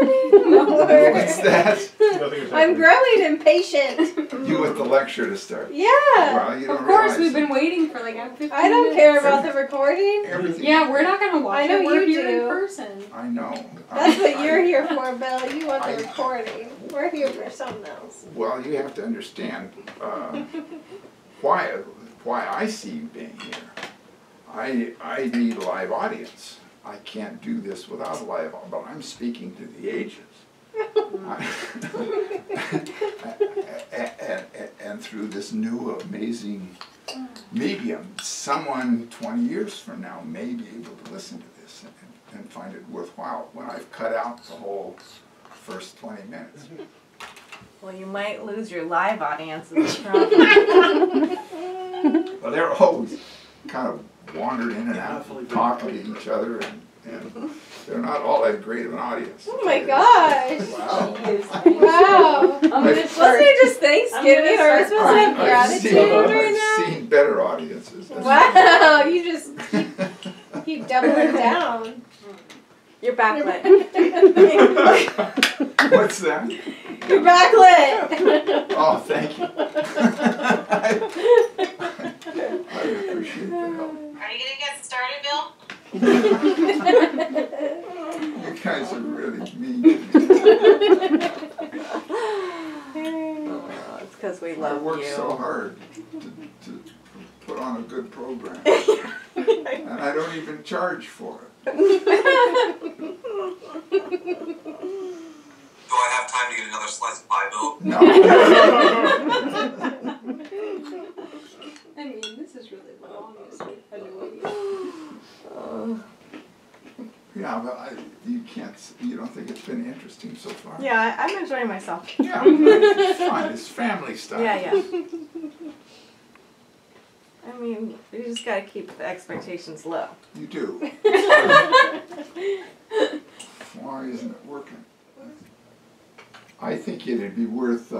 happening? What's that? I'm growing impatient. You with the lecture to start. Yeah. Well, you don't Of course, realize we've been it. waiting for like 15 I don't minutes. care about the recording. Everything. Yeah, we're not gonna watch I know it. We're you here do. in person. I know. That's what you're here for, Bill. You want the recording. We're here for something else. Well, you have to understand why I see you being here. I need a live audience. I can't do this without a live audience, but I'm speaking to the ages. And through this new amazing medium, someone 20 years from now may be able to listen to this and find it worthwhile when I've cut out the whole first 20 minutes. Well, you might lose your live audience is the problem. Well, they're always kind of wandered in and out, talking to each other, and they're not all that great of an audience. Oh my gosh. Wow. Wow. Wasn't it just Thanksgiving? Or are we supposed to have gratitude right now? I've seen better audiences. Wow, you just keep doubling down. You're backlit. What's that? You're backlit. Oh, thank you. I appreciate the help. Are you gonna get started, Bill? You guys are really mean. It's because we I love work you. so hard to put on a good program. And I don't even charge for it. Do I have time to get another slice of pie, Bill? No. I mean, this is really the longest we've had to wait. Yeah, but you don't think it's been interesting so far? Yeah, I'm enjoying myself. Yeah, it's fun. It's family stuff. Yeah. I mean, you just gotta keep the expectations low. You do. Why isn't it working? I think it'd be worth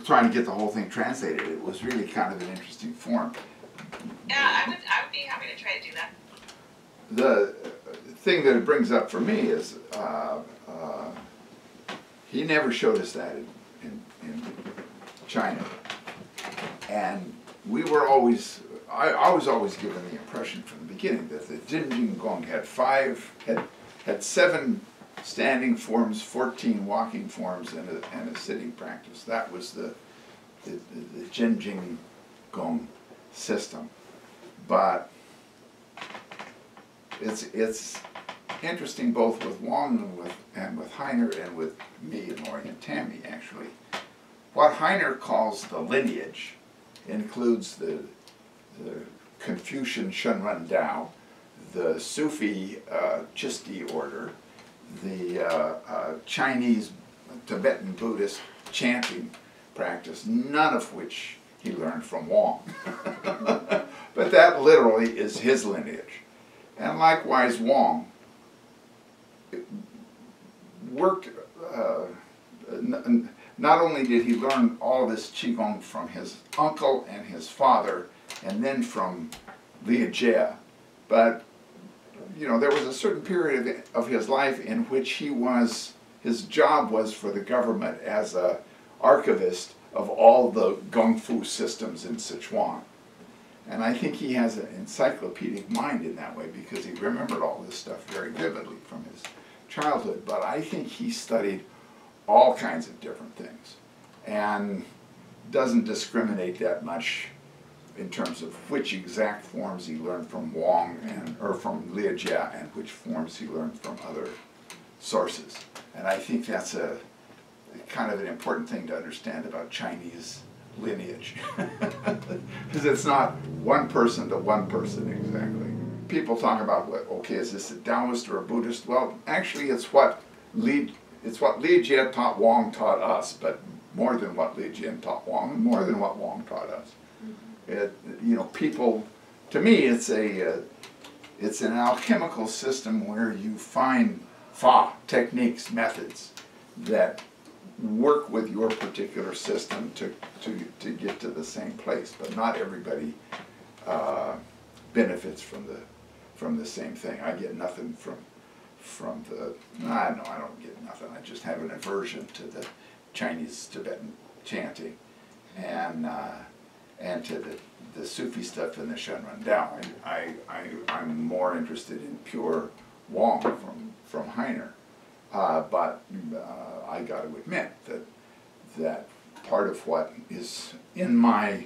trying to get the whole thing translated. It was really kind of an interesting form. Yeah, I would be happy to try to do that. The thing that it brings up for me is he never showed us that in China, and we were always I was always given the impression from the beginning that the Jinjing Gong had 7 standing forms, 14 walking forms, and a sitting practice. That was the Jinjing Gong system. But it's interesting both with Wong and with Heiner and with me and Lori and Tammy, actually. What Heiner calls the lineage includes the Confucian Shenren Dao, the Sufi Chisti order, the Chinese Tibetan Buddhist chanting practice, none of which he learned from Wong. But that literally is his lineage. And likewise, Wong worked, not only did he learn all this Qigong from his uncle and his father, and then from Li Jie, but there was a certain period of his life in which his job was for the government as an archivist of all the Gong Fu systems in Sichuan. And I think he has an encyclopedic mind in that way because he remembered all this stuff very vividly from his childhood. But I think he studied all kinds of different things and doesn't discriminate that much in terms of which exact forms he learned from Wong or from Li Jie and which forms he learned from other sources. And I think that's a kind of an important thing to understand about Chinese lineage. Because it's not one person to one person exactly. People talk about, okay, is this a Taoist or a Buddhist? Well, actually it's what Li Jie taught Wong taught us, but more than what Li Jie taught Wong, and more than what Wong taught us. People, to me, it's an alchemical system where you find fa techniques, methods that work with your particular system to get to the same place. But not everybody benefits from the same thing. I get nothing I don't get nothing. I just have an aversion to the Chinese Tibetan chanting, and to the Sufi stuff in the Shenren Dao. I'm more interested in pure Wong from Heiner, but I got to admit that part of what is in my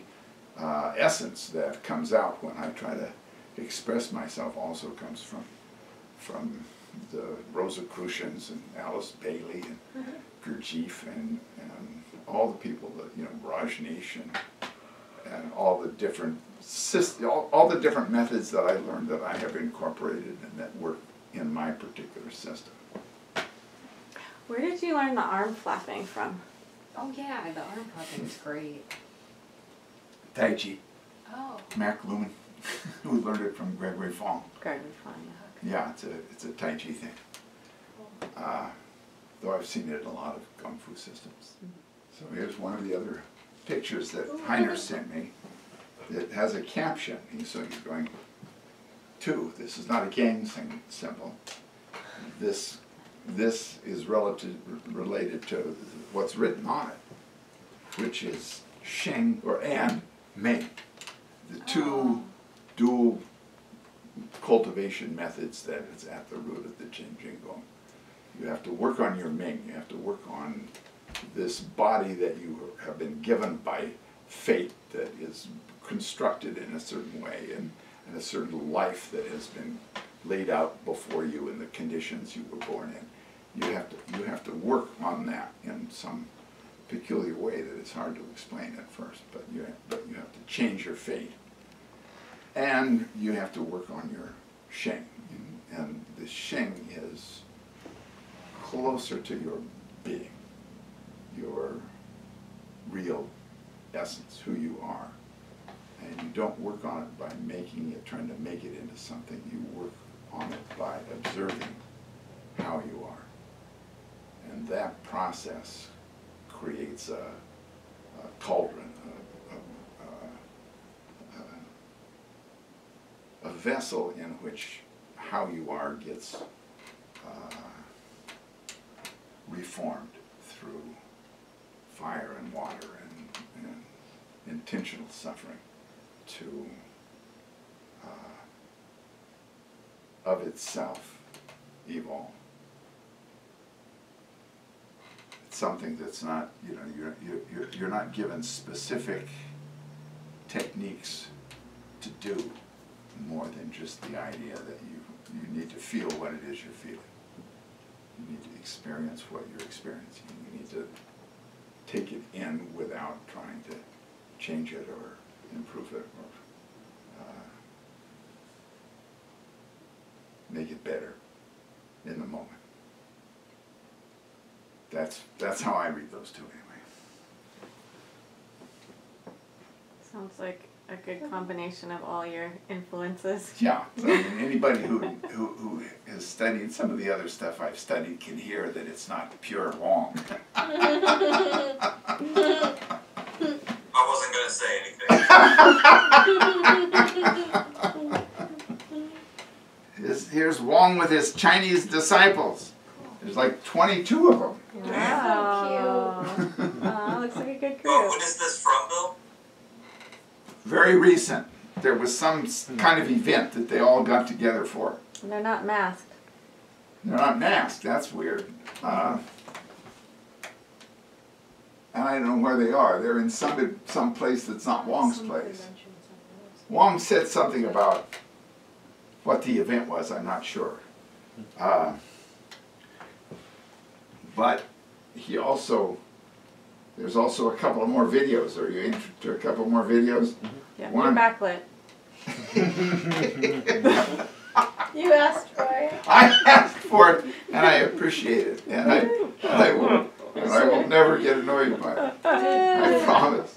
essence that comes out when I try to express myself also comes from the Rosicrucians and Alice Bailey and Gurdjieff and all the people that Rajneesh and all the different all the different methods that I learned that I have incorporated and that work in my particular system. Where did you learn the arm flapping from? Oh yeah, the arm flapping is great. Tai Chi. Oh. Mac Lumen, who learned it from Gregory Fong. Gregory Fong, yeah. It's a Tai Chi thing. Though I've seen it in a lot of Kung Fu systems. So here's one of the other pictures that Heiner sent me that has a caption. So he's going, this is not a gang symbol. This is related to what's written on it, which is xing and ming, the two dual cultivation methods that is at the root of the Jing Gong. You have to work on your ming. You have to work on this body that you have been given by fate that is constructed in a certain way and a certain life that has been laid out before you in the conditions you were born in. You have to work on that in some peculiar way that is hard to explain at first, but you have to change your fate. And you have to work on your xing. And the xing is closer to your being, your real essence, who you are. And you don't work on it by trying to make it into something. You work on it by observing how you are. And that process creates a cauldron, a vessel in which how you are gets reformed through fire and water and intentional suffering to of itself evolve. It's something that's not, you're not given specific techniques to do more than just the idea that you need to feel what it is you're feeling. You need to experience what you're experiencing. You need to take it in without trying to change it or improve it or make it better in the moment. That's how I read those two anyway. Sounds like a good combination of all your influences. Yeah, I mean, anybody who has studied some of the other stuff I've studied can hear that it's not pure Wong. I wasn't going to say anything. Here's Wong with his Chinese disciples. There's like 22 of them. Wow. So cute. Looks like a good group. When is this from, Bill? Very recent. There was some kind of event that they all got together for. They're not masked. They're not masked. That's weird. And I don't know where they are. They're in some place that's not Wong's place. Wong said something about what the event was. I'm not sure. But there's also a couple of more videos. Are you interested in a couple more videos? Yeah, One. you're backlit. You asked for it. I asked for it, and I appreciate it, and I will never get annoyed by it. I promise.